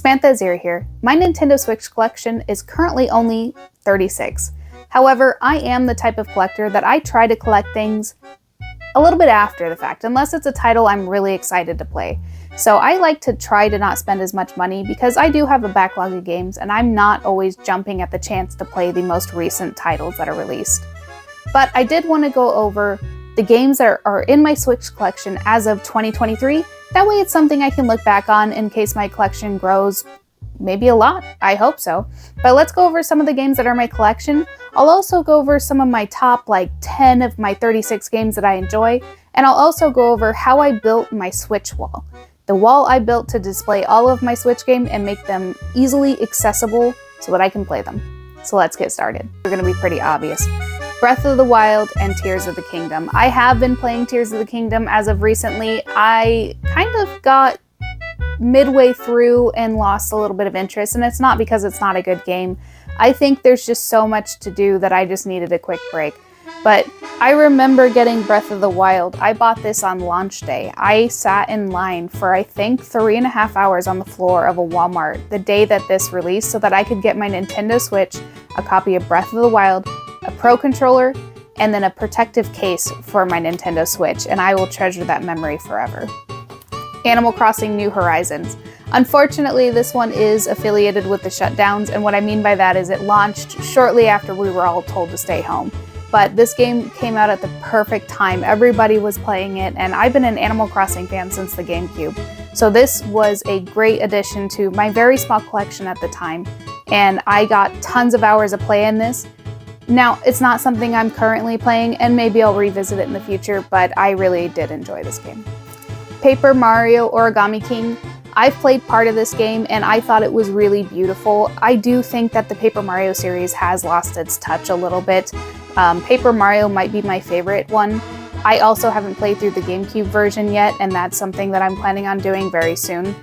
samanthaazira here. My Nintendo Switch collection is currently only 36. However, I am the type of collector that I try to collect things a little bit after the fact, unless it's a title I'm really excited to play. So I like to try to not spend as much money because I do have a backlog of games and I'm not always jumping at the chance to play the most recent titles that are released. But I did want to go over the games that are in my Switch collection as of 2023. That way it's something I can look back on in case my collection grows maybe a lot. I hope so. But let's go over some of the games that are in my collection. I'll also go over some of my top 10 of my 36 games that I enjoy. And I'll also go over how I built my Switch wall. The wall I built to display all of my Switch games and make them easily accessible so that I can play them. So let's get started. They're going to be pretty obvious. Breath of the Wild and Tears of the Kingdom. I have been playing Tears of the Kingdom as of recently. I kind of got midway through and lost a little bit of interest, and it's not because it's not a good game. I think there's just so much to do that I just needed a quick break. But I remember getting Breath of the Wild. I bought this on launch day. I sat in line for I think 3.5 hours on the floor of a Wal-Mart the day that this released so that I could get my Nintendo Switch, a copy of Breath of the Wild, a Pro Controller, and then a protective case for my Nintendo Switch, and I will treasure that memory forever. Animal Crossing New Horizons. Unfortunately, this one is affiliated with the shutdowns, and what I mean by that is it launched shortly after we were all told to stay home. But this game came out at the perfect time. Everybody was playing it, and I've been an Animal Crossing fan since the GameCube. So this was a great addition to my very small collection at the time, and I got tons of hours of play in this. Now, it's not something I'm currently playing, and maybe I'll revisit it in the future, but I really did enjoy this game. Paper Mario Origami King. I've played part of this game, and I thought it was really beautiful. I do think that the Paper Mario series has lost its touch a little bit. Paper Mario might be my favorite one. I also haven't played through the GameCube version yet, and that's something that I'm planning on doing very soon.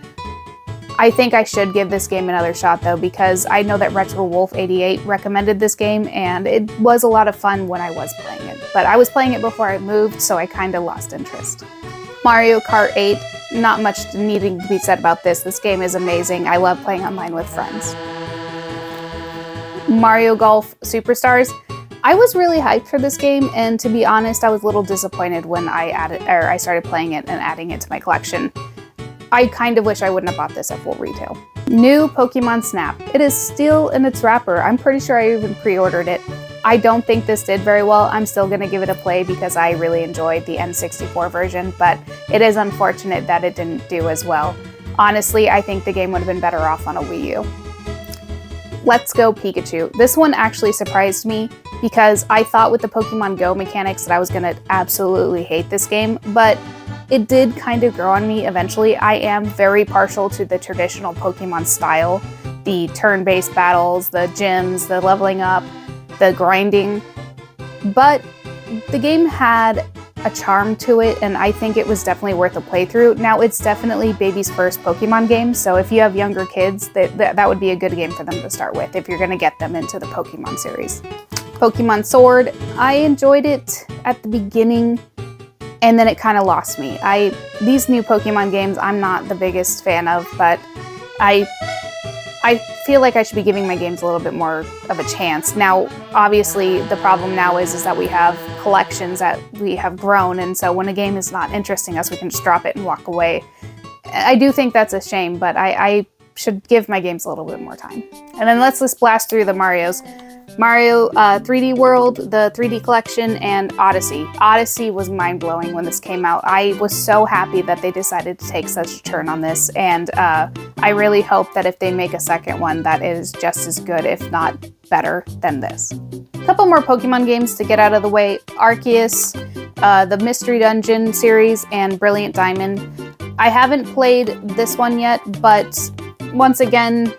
I think I should give this game another shot though, because I know that RetroWolf88 recommended this game and it was a lot of fun when I was playing it. But I was playing it before I moved, so I kind of lost interest. Mario Kart 8, not much needing to be said about this. This game is amazing. I love playing online with friends. Mario Golf Superstars. I was really hyped for this game, and to be honest, I was a little disappointed when I started playing it and adding it to my collection. I kind of wish I wouldn't have bought this at full retail. New Pokemon Snap. It is still in its wrapper. I'm pretty sure I even pre-ordered it. I don't think this did very well. I'm still going to give it a play because I really enjoyed the N64 version, but it is unfortunate that it didn't do as well. Honestly, I think the game would have been better off on a Wii U. Let's Go Pikachu. This one actually surprised me because I thought with the Pokemon Go mechanics that I was going to absolutely hate this game, but it did kind of grow on me eventually. I am very partial to the traditional Pokemon style, the turn-based battles, the gyms, the leveling up, the grinding, but the game had a charm to it, and I think it was definitely worth a playthrough. Now, it's definitely baby's first Pokemon game, so if you have younger kids, that would be a good game for them to start with if you're going to get them into the Pokemon series. Pokemon Sword, I enjoyed it at the beginning, and then it kind of lost me. These new Pokemon games I'm not the biggest fan of, but I feel like I should be giving my games a little bit more of a chance. Now, obviously, the problem now is that we have collections that we have grown, and so when a game is not interesting us, we can just drop it and walk away. I do think that's a shame, but I should give my games a little bit more time. And then let's just blast through the Marios. Mario 3D World, the 3D Collection, and Odyssey. Odyssey was mind-blowing when this came out. I was so happy that they decided to take such a turn on this, and I really hope that if they make a second one, that is just as good, if not better, than this. A couple more Pokemon games to get out of the way. Arceus, the Mystery Dungeon series, and Brilliant Diamond. I haven't played this one yet, but once again,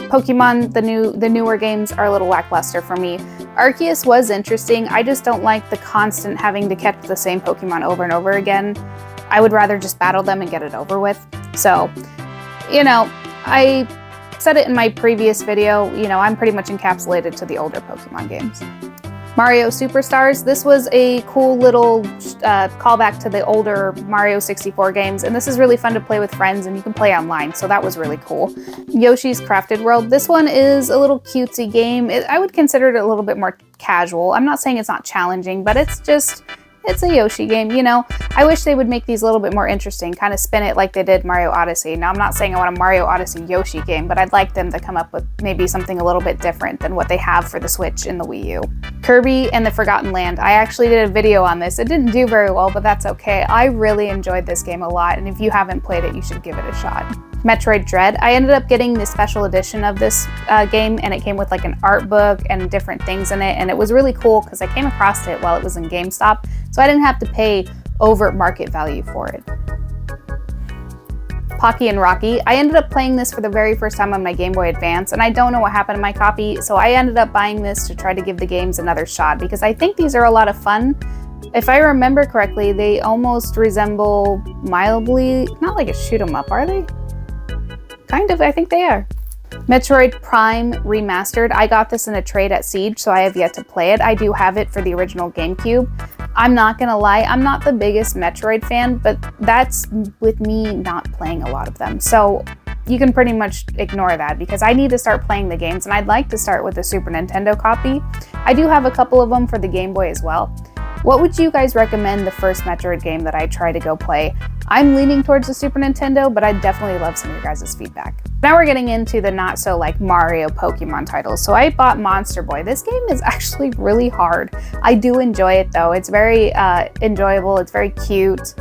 Pokemon, the newer games are a little lackluster for me. Arceus was interesting. I just don't like the constant having to catch the same Pokemon over and over again. I would rather just battle them and get it over with. So, I said it in my previous video, I'm pretty much encapsulated to the older Pokemon games. Mario Superstars. This was a cool little callback to the older Mario 64 games, and this is really fun to play with friends, and you can play online, so that was really cool. Yoshi's Crafted World. This one is a little cutesy game. I would consider it a little bit more casual. I'm not saying it's not challenging, but it's a Yoshi game, you know. I wish they would make these a little bit more interesting, kind of spin it like they did Mario Odyssey. Now, I'm not saying I want a Mario Odyssey Yoshi game, but I'd like them to come up with maybe something a little bit different than what they have for the Switch and the Wii U. Kirby and the Forgotten Land. I actually did a video on this. It didn't do very well, but that's okay. I really enjoyed this game a lot, and if you haven't played it, you should give it a shot. Metroid Dread. I ended up getting the special edition of this game, and it came with like an art book and different things in it, and it was really cool because I came across it while it was in GameStop, so I didn't have to pay over market value for it. Pocky and Rocky. I ended up playing this for the very first time on my Game Boy Advance, and I don't know what happened to my copy, so I ended up buying this to try to give the games another shot because I think these are a lot of fun. If I remember correctly, they almost resemble mildly, not like a shoot 'em up, are they? Kind of, I think they are. Metroid Prime Remastered. I got this in a trade at Siege, so I have yet to play it. I do have it for the original GameCube. I'm not gonna lie, I'm not the biggest Metroid fan, but that's with me not playing a lot of them. So you can pretty much ignore that because I need to start playing the games, and I'd like to start with the Super Nintendo copy. I do have a couple of them for the Game Boy as well. What would you guys recommend the first Metroid game that I try to go play? I'm leaning towards the Super Nintendo, but I'd definitely love some of your guys' feedback. Now we're getting into the not so like Mario Pokemon titles. So I bought Monster Boy. This game is actually really hard. I do enjoy it though. It's very enjoyable, it's very cute,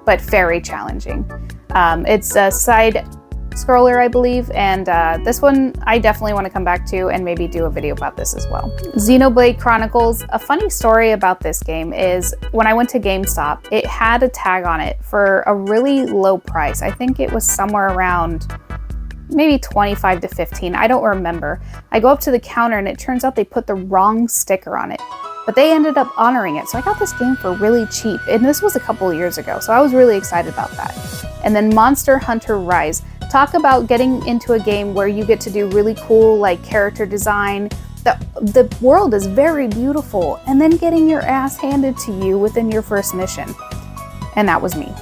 but very challenging. It's a side scroller, I believe, and this one I definitely want to come back to and maybe do a video about this as well. Xenoblade Chronicles. A funny story about this game is when I went to GameStop, it had a tag on it for a really low price. I think it was somewhere around maybe 25 to 15. I don't remember. I go up to the counter and it turns out they put the wrong sticker on it, but they ended up honoring it. So I got this game for really cheap, and this was a couple of years ago, so I was really excited about that. And then Monster Hunter Rise. Talk about getting into a game where you get to do really cool like character design. The world is very beautiful, and then getting your ass handed to you within your first mission. And that was me.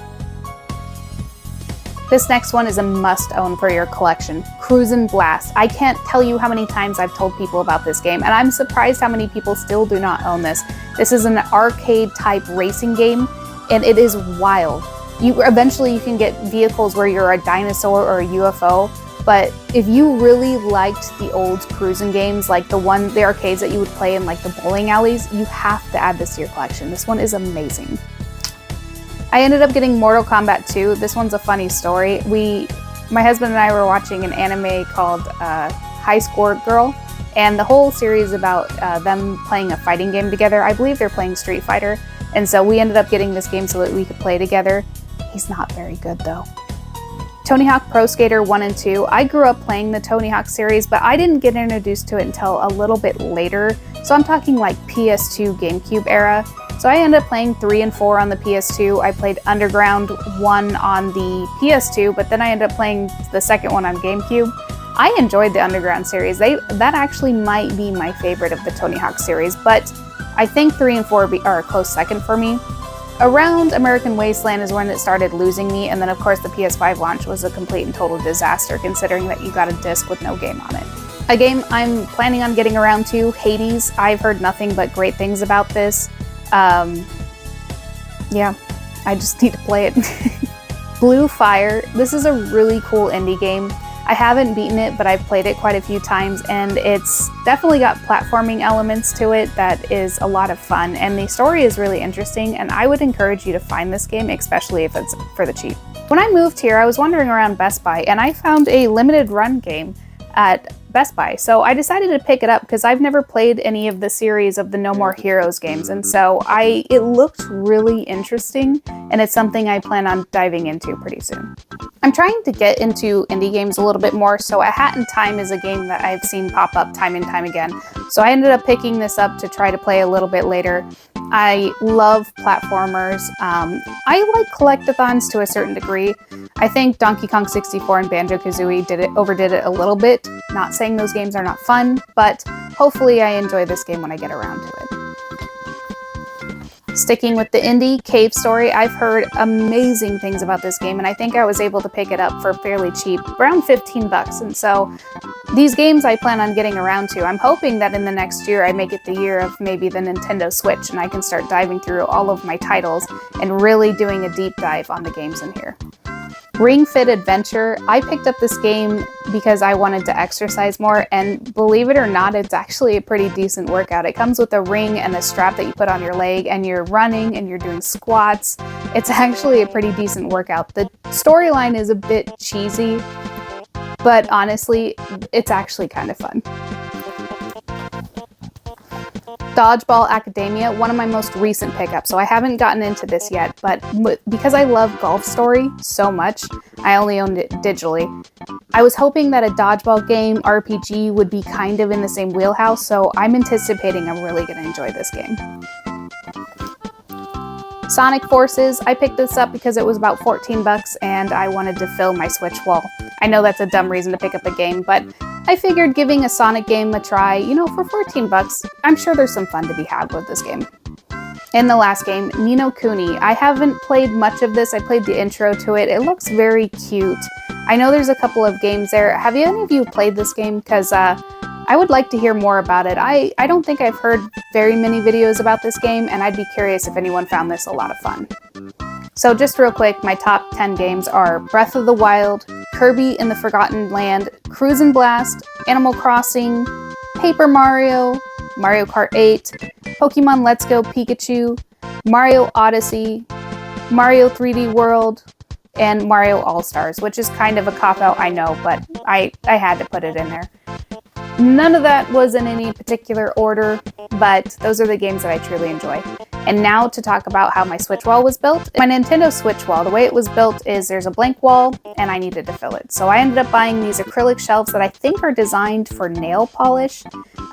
This next one is a must-own for your collection, Cruisin' Blast. I can't tell you how many times I've told people about this game, and I'm surprised how many people still do not own this. This is an arcade-type racing game, and it is wild. Eventually you can get vehicles where you're a dinosaur or a UFO, but if you really liked the old cruising games, like the arcades that you would play in like the bowling alleys, you have to add this to your collection. This one is amazing. I ended up getting Mortal Kombat 2. This one's a funny story. My husband and I were watching an anime called High Score Girl, and the whole series about them playing a fighting game together. I believe they're playing Street Fighter, and so we ended up getting this game so that we could play together. He's not very good though. Tony Hawk Pro Skater 1 and 2. I grew up playing the Tony Hawk series, but I didn't get introduced to it until a little bit later. So I'm talking like PS2 GameCube era. So I ended up playing 3 and 4 on the PS2. I played Underground 1 on the PS2, but then I ended up playing the second one on GameCube. I enjoyed the Underground series. That actually might be my favorite of the Tony Hawk series, but I think 3 and 4 are a close second for me. Around American Wasteland is when it started losing me, and then of course the PS5 launch was a complete and total disaster considering that you got a disc with no game on it. A game I'm planning on getting around to, Hades. I've heard nothing but great things about this. Yeah, I just need to play it. Blue Fire. This is a really cool indie game. I haven't beaten it, but I've played it quite a few times, and it's definitely got platforming elements to it that is a lot of fun, and the story is really interesting, and I would encourage you to find this game, especially if it's for the cheap. When I moved here, I was wandering around Best Buy, and I found a limited run game at Best Buy, so I decided to pick it up because I've never played any of the series of the No More Heroes games, and so it looked really interesting, and it's something I plan on diving into pretty soon. I'm trying to get into indie games a little bit more, so A Hat in Time is a game that I've seen pop up time and time again, so I ended up picking this up to try to play a little bit later. I love platformers. I like collectathons to a certain degree. I think Donkey Kong 64 and Banjo-Kazooie overdid it a little bit. Not saying those games are not fun, but hopefully I enjoy this game when I get around to it. Sticking with the indie Cave Story, I've heard amazing things about this game, and I think I was able to pick it up for fairly cheap, around 15 bucks. And so these games I plan on getting around to. I'm hoping that in the next year I make it the year of maybe the Nintendo Switch and I can start diving through all of my titles and really doing a deep dive on the games in here. Ring Fit Adventure, I picked up this game because I wanted to exercise more, and believe it or not, it's actually a pretty decent workout. It comes with a ring and a strap that you put on your leg, and you're running and you're doing squats. It's actually a pretty decent workout. The storyline is a bit cheesy, but honestly, it's actually kind of fun. Dodgeball Academia, one of my most recent pickups, so I haven't gotten into this yet, but because I love Golf Story so much, I only owned it digitally. I was hoping that a dodgeball game RPG would be kind of in the same wheelhouse, so I'm anticipating I'm really going to enjoy this game. Sonic Forces, I picked this up because it was about 14 bucks and I wanted to fill my Switch wall. I know that's a dumb reason to pick up a game, but I figured giving a Sonic game a try, for 14 bucks, I'm sure there's some fun to be had with this game. And the last game, Ni no Kuni. I haven't played much of this. I played the intro to it. It looks very cute. I know there's a couple of games there. Have any of you played this game? Because I would like to hear more about it. I don't think I've heard very many videos about this game, and I'd be curious if anyone found this a lot of fun. So just real quick, my top 10 games are Breath of the Wild, Kirby in the Forgotten Land, Cruisin' Blast, Animal Crossing, Paper Mario, Mario Kart 8, Pokemon Let's Go Pikachu, Mario Odyssey, Mario 3D World, and Mario All-Stars, which is kind of a cop-out, I know, but I had to put it in there. None of that was in any particular order, but those are the games that I truly enjoy. And now to talk about how my Switch wall was built. My Nintendo Switch wall, the way it was built is there's a blank wall and I needed to fill it. So I ended up buying these acrylic shelves that I think are designed for nail polish.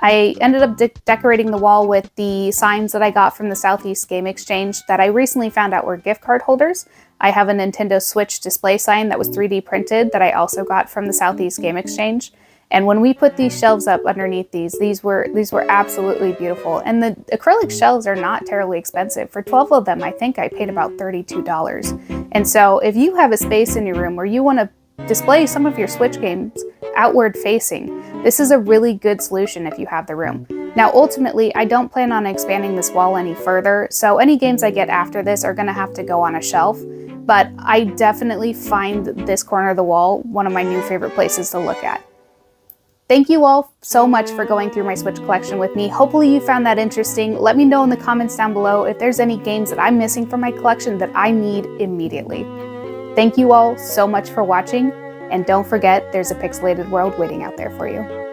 I ended up decorating the wall with the signs that I got from the Southeast Game Exchange that I recently found out were gift card holders. I have a Nintendo Switch display sign that was 3D printed that I also got from the Southeast Game Exchange. And when we put these shelves up underneath these were absolutely beautiful. And the acrylic shelves are not terribly expensive. For 12 of them, I think I paid about $32. And so if you have a space in your room where you want to display some of your Switch games outward facing, this is a really good solution if you have the room. Now, ultimately, I don't plan on expanding this wall any further, so any games I get after this are going to have to go on a shelf. But I definitely find this corner of the wall one of my new favorite places to look at. Thank you all so much for going through my Switch collection with me. Hopefully you found that interesting. Let me know in the comments down below if there's any games that I'm missing from my collection that I need immediately. Thank you all so much for watching, and don't forget there's a pixelated world waiting out there for you.